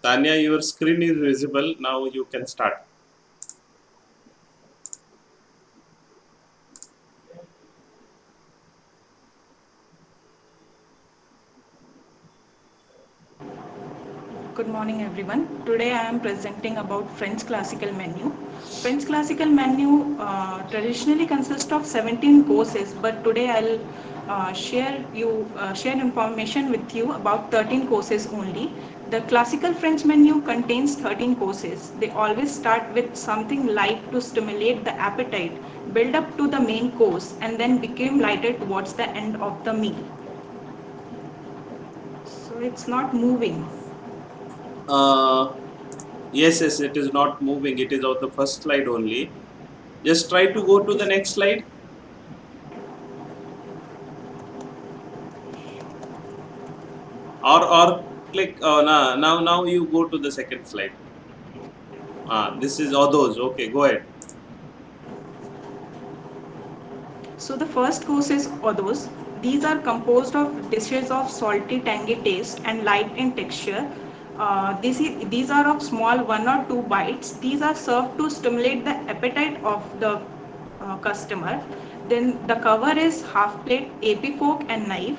Tanya, your screen is visible. Now you can start. Good morning everyone. Today I am presenting about French classical menu. French classical menu traditionally consists of 17 courses, but today I'll share information with you about 13 courses only. The classical French menu contains 13 courses. They always start with something light to stimulate the appetite, build up to the main course, and then become lighter towards the end of the meal. So it's not moving. Uh, yes, yes, it is not moving. It is on the first slide only. Just try to go to the next slide, or click. Now you go to the second slide. This is all those. Okay, go ahead. So the first course is Odos. These are composed of dishes of salty, tangy taste and light in texture. These are of small 1 or 2 bites. These are served to stimulate the appetite of the customer. Then the cover is half plate, AP fork and knife.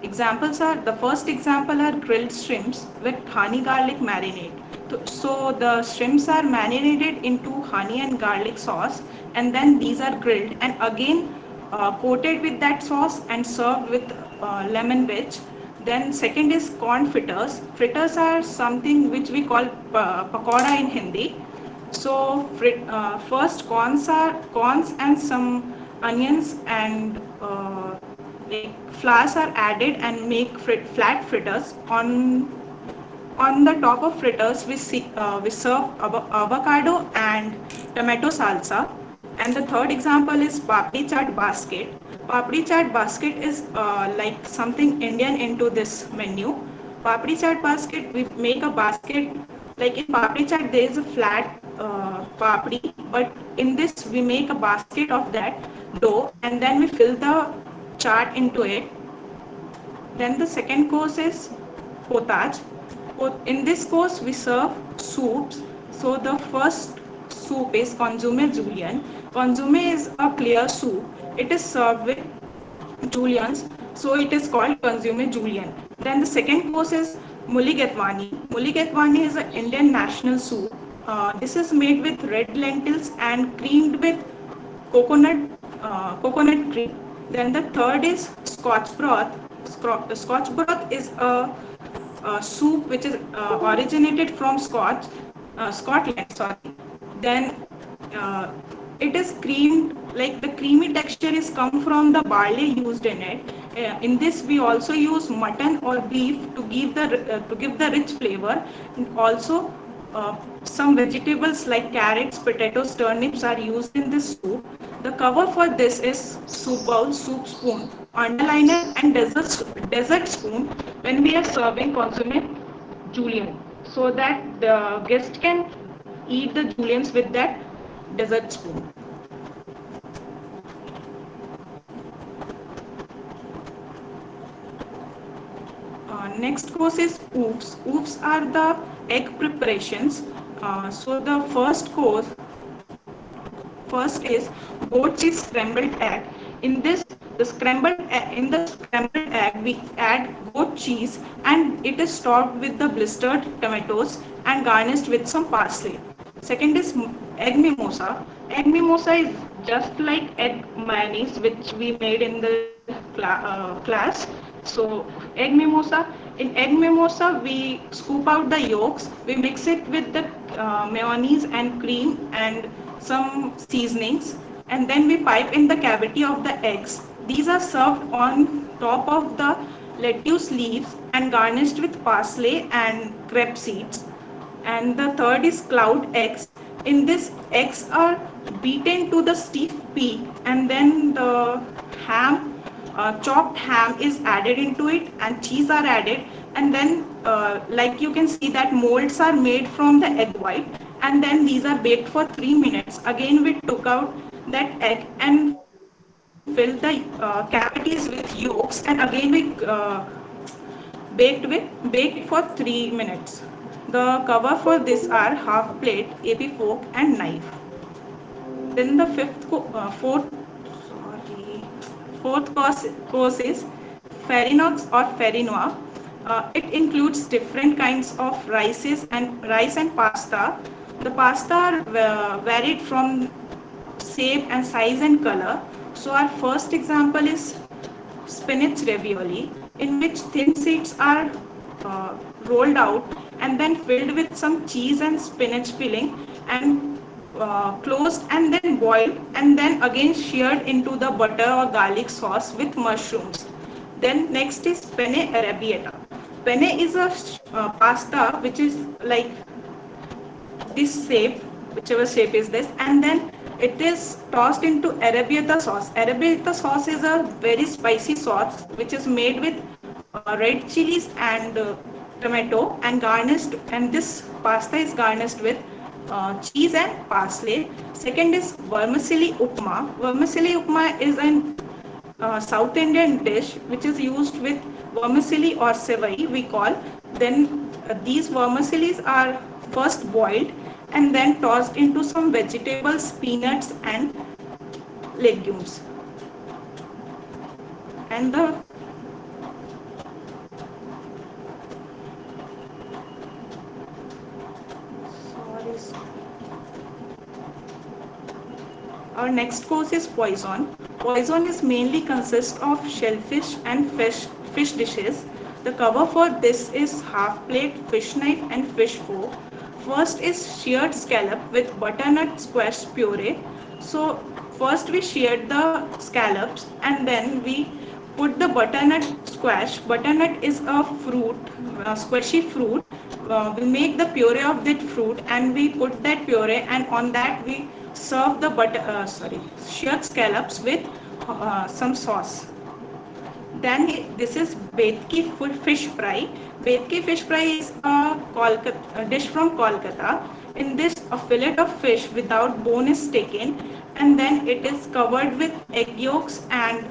Examples are the first example are grilled shrimps with honey garlic marinade. So the shrimps are marinated into honey and garlic sauce, and then these are grilled and again coated with that sauce and served with lemon wedge. Then second is corn fritters. Fritters are something which we call pakoda in Hindi. So first corns and some onions and like flours are added and make flat fritters. On the top of fritters, we serve avocado and tomato salsa. And the third example is papdi chaat basket. Papdi chaat basket is like something Indian into this menu. Papdi chaat basket, we make a basket. Like in papdi chaat, there is a flat papdi, but in this we make a basket of that dough and then we fill the chaat into it. Then the second course is potage. In this course, we serve soups. So the first soup is consomme julienne. Consomme is a clear soup. It is served with juliennes, so it is called consomme julienne. Then the second course is mulligatawani. Mulligatawani is an Indian national soup. This is made with red lentils and creamed with coconut coconut cream. Then the third is Scotch broth. Scotch broth is a soup which is originated from Scotland. Sorry. Then uh, it is creamed, like the creamy texture is come from the barley used in it. In this we also use mutton or beef to give the rich flavor. And also some vegetables like carrots, potatoes, turnips are used in this soup. The cover for this is soup bowl, soup spoon, underliner and dessert spoon when we are serving consomme julienne, so that the guest can eat the juliennes with that dessert spoon. Next course is oops. Oops are the egg preparations. So the first is goat cheese scrambled egg. In this, the scrambled egg, we add goat cheese and it is topped with the blistered tomatoes and garnished with some parsley. Second is egg mimosa. Egg mimosa is just like egg mayonnaise which we made in the class. So egg mimosa. In egg mimosa, we scoop out the yolks, we mix it with the mayonnaise and cream and some seasonings, and then we pipe in the cavity of the eggs. These are served on top of the lettuce leaves and garnished with parsley and crepe seeds. And the third is cloud eggs. In this, eggs are beaten to the stiff peak, and then the ham, chopped ham is added into it, and cheese are added, and then like you can see that molds are made from the egg white, and then these are baked for 3 minutes. Again, we took out that egg and fill the cavities with yolks, and again we baked it for 3 minutes. The cover for this are half plate, AP fork and knife. Then the fourth course is Farinox or Farinoa. It includes different kinds of rice and pasta. The pasta are varied from shape and size and color. So our first example is spinach ravioli, in which thin sheets are uh, rolled out and then filled with some cheese and spinach filling and closed and then boiled and then again sheared into the butter or garlic sauce with mushrooms. Then next is penne arrabbiata. Penne is a pasta which is like this shape, whichever shape is this, and then it is tossed into arrabbiata sauce. Arrabbiata sauce is a very spicy sauce which is made with red chilies and tomato and garnished, and this pasta is garnished with cheese and parsley. Second is vermicelli upma. Vermicelli upma is an South Indian dish which is used with vermicelli or sevai we call. Then these vermicellis are first boiled and then tossed into some vegetables, peanuts and legumes. And the sorry, our next course is poison. Poison is mainly consists of shellfish and fish dishes. The cover for this is half plate, fish knife and fish fork. First is sheared scallop with butternut squash puree. So first we sheared the scallops and then we put the butternut squash. Butternut is a fruit, a squashy fruit. We make the puree of that fruit and we put that puree, and on that we serve the sheared scallops with some sauce. Then this is Betki fish fry. Betki fish fry is a dish from Kolkata. In this, a fillet of fish without bone is taken, and then it is covered with egg yolks and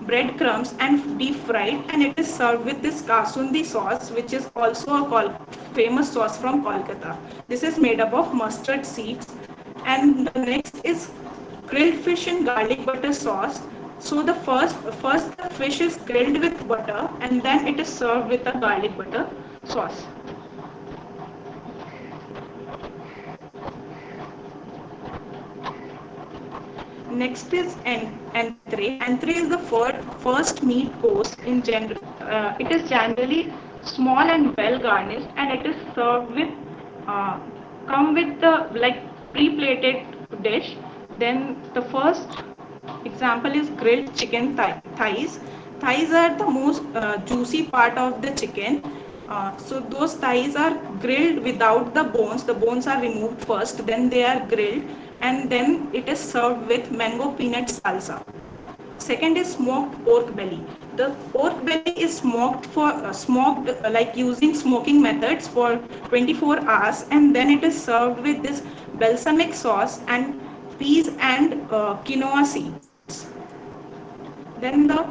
breadcrumbs and deep fried, and it is served with this kasundi sauce, which is also a famous sauce from Kolkata. This is made up of mustard seeds. And the next is grilled fish in garlic butter sauce. So the first the fish is grilled with butter and then it is served with a garlic butter sauce. Next is entree. Entree is the first meat course in general. It is generally small and well garnished, and it is served with uh, come with the like pre-plated dish. Then the first example is grilled chicken thighs. Thighs are the most juicy part of the chicken. So those thighs are grilled without the bones. The bones are removed first, then they are grilled, and then it is served with mango peanut salsa. Second is smoked pork belly. The pork belly is smoked like using smoking methods for 24 hours, and then it is served with this balsamic sauce and peas and quinoa seeds. Then the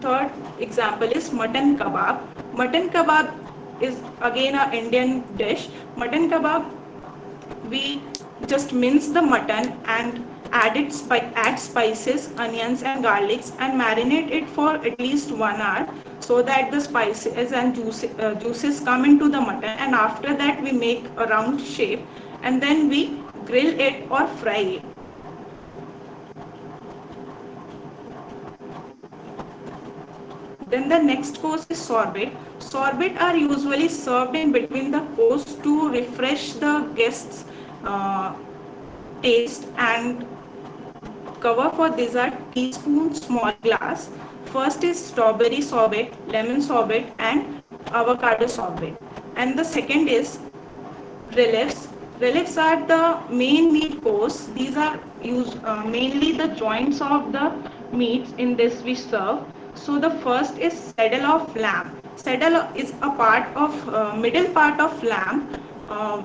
third example is mutton kebab. Mutton kebab is again a Indian dish. Mutton kebab, we just mince the mutton and add spices, onions and garlics and marinate it for at least 1 hour so that the spices and juices come into the mutton, and after that we make a round shape and then we grill it or fry it. Then the next course is sorbet. Sorbet are usually served in between the course to refresh the guests' uh, taste, and cover for this are teaspoon small glass. First is strawberry sorbet, lemon sorbet and avocado sorbet. And the second is reliefs. Reliefs are the main meat course. These are used mainly the joints of the meats in this we serve. So the first is saddle of lamb. Saddle is a part of middle part of lamb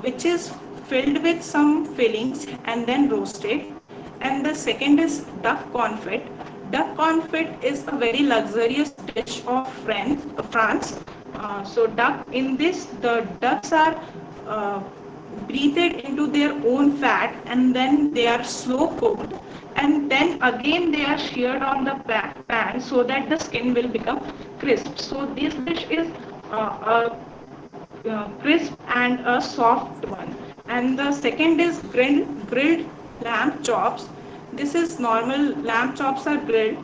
which is filled with some fillings and then roasted. And the second is duck confit. Duck confit is a very luxurious dish of France. So duck in this, the ducks are uh, breathed into their own fat, and then they are slow cooked, and then again they are seared on the pan so that the skin will become crisp. So this dish is a crisp and a soft one. And the second is grilled lamb chops. This is normal lamb chops are grilled.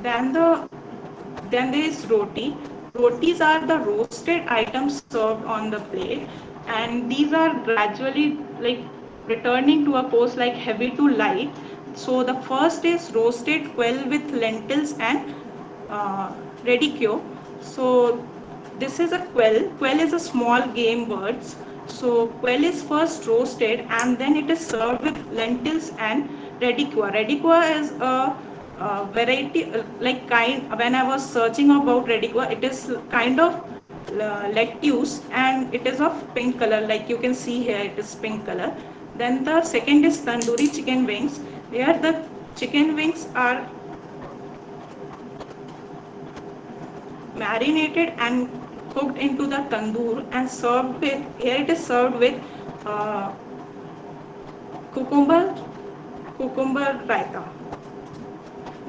Then there is roti. Rotis are the roasted items served on the plate, and these are gradually like returning to a course like heavy to light. So the first is roasted quail with lentils and uh, radicchio. So this is a quail. Quail is a small game birds. So quail is first roasted and then it is served with lentils and radicchio. Radicchio is a variety like kind. When I was searching about radicchio, it is kind of lettuce and it is of pink color. Like you can see here, it is pink color. Then the second is tandoori chicken wings. Here the chicken wings are marinated and cooked into the tandoor and served with, here it is served with uh, cucumber cucumber raita.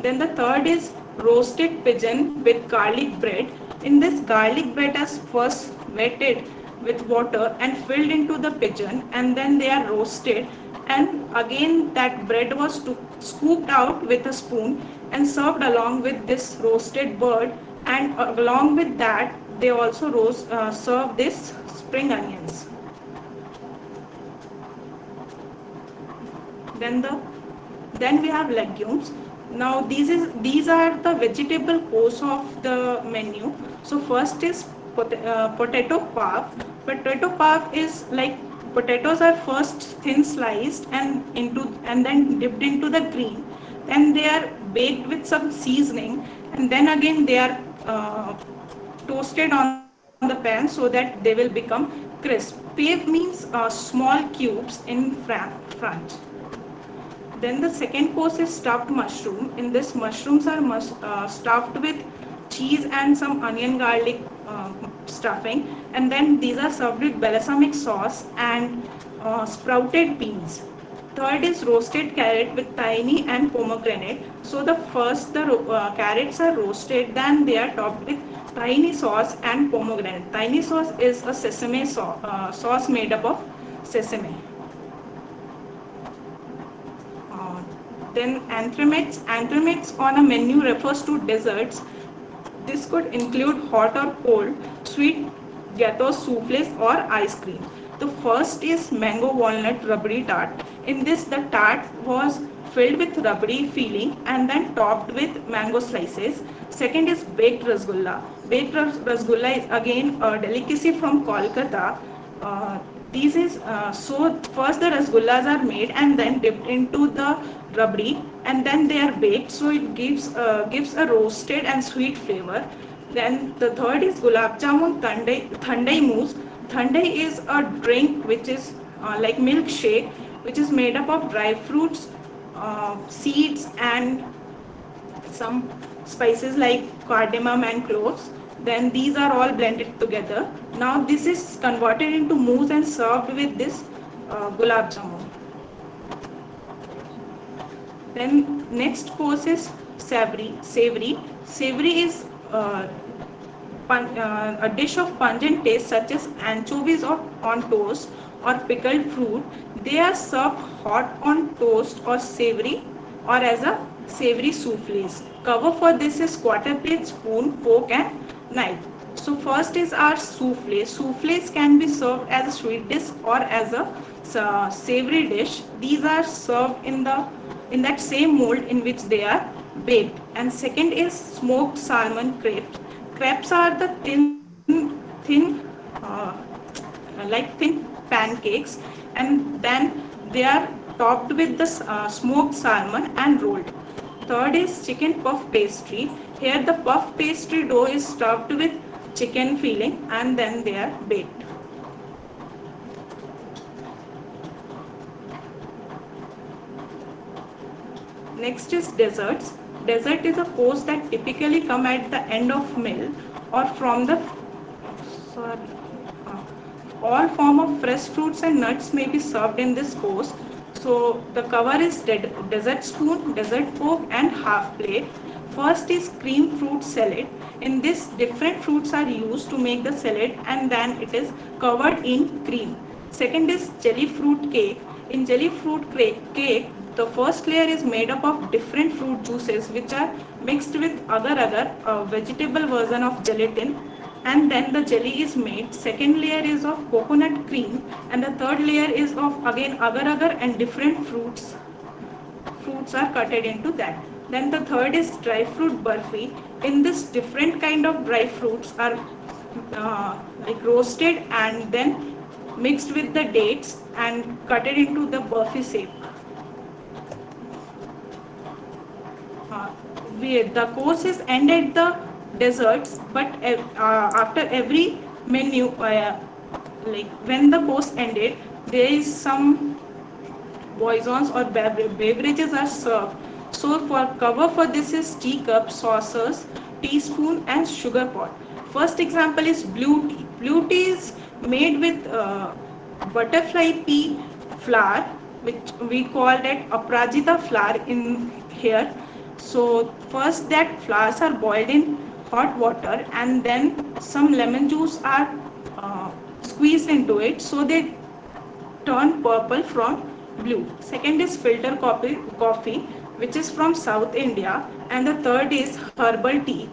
Then the third is roasted pigeon with garlic bread. In this, garlic bread is first wetted with water and filled into the pigeon, and then they are roasted. And again, that bread was scooped out with a spoon and served along with this roasted bird. And along with that, they also serve this spring onions. Then then we have legumes. Now these are the vegetable course of the menu. So first is potato puff. Potato puff is like potatoes are first thin sliced and then dipped into the green. Then they are baked with some seasoning, and then again they are toasted on the pan so that they will become crisp. Pave means small cubes in front. Then the second course is stuffed mushroom. In this, mushrooms are stuffed with cheese and some onion garlic stuffing, and then these are served with balsamic sauce and sprouted beans. Third is roasted carrot with thyme and pomegranate. So the first the carrots are roasted, then they are topped with thyme sauce and pomegranate. Thyme sauce is a sesame sauce made up of sesame. Uh, then anthemets on a menu refers to desserts. This could include hot or cold, sweet gateaux, souffles, or ice cream. The first is mango walnut rubbery tart. In this, the tart was filled with rubbery filling and then topped with mango slices. Second is baked rasgulla. Baked rasgulla is again a delicacy from Kolkata. Uh, these is so first the rasgullas are made and then dipped into the rabdi and then they are baked, so it gives a roasted and sweet flavor. Then the third is gulab jamun thandai mousse. Thandai is a drink which is like milkshake, which is made up of dry fruits, seeds, and some spices like cardamom and cloves. Then these are all blended together. Now this is converted into mousse and served with this gulab jamun. Then next course is savory. Savory is a dish of pungent taste such as anchovies on toast or pickled fruit. They are served hot on toast or savory or as a savory souffles. Cover for this is quarter plate, spoon, fork and knife. So first is our souffle. Souffles can be served as a sweet dish or as a savory dish. These are served in that same mold in which they are baked. And second is smoked salmon crepes. Crepes are the thin, uh, like thin pancakes, and then they are topped with the smoked salmon and rolled. Third is chicken puff pastry. Here the puff pastry dough is stuffed with chicken filling and then they are baked. Next is desserts. Dessert is a course that typically come at the end of meal or from the sorry, uh, all form of fresh fruits and nuts may be served in this course. So the cover is dessert spoon, dessert fork and half plate. First is cream fruit salad. In this, different fruits are used to make the salad and then it is covered in cream. Second is jelly fruit cake. In jelly fruit cake, the first layer is made up of different fruit juices which are mixed with agar-agar, a vegetable version of gelatin, and then the jelly is made. Second layer is of coconut cream and the third layer is of again agar-agar and different fruits are cutted into that. Then the third is dry fruit burfi. In this, different kind of dry fruits are like roasted and then mixed with the dates and cutted into the burfi shape. uh, the course is end at the desserts, but after every menu, like when the course ended, there is some poisons or beverages are served. So for cover for this is teacup, saucers, teaspoon and sugar pot. First example is blue tea. Blue tea is made with butterfly pea flour, which we call that aprajita flour in here. So first that flowers are boiled in hot water and then some lemon juice are uh, squeezed into it, so they turn purple from blue. Second is filter coffee which is from South India, and the third is herbal tea.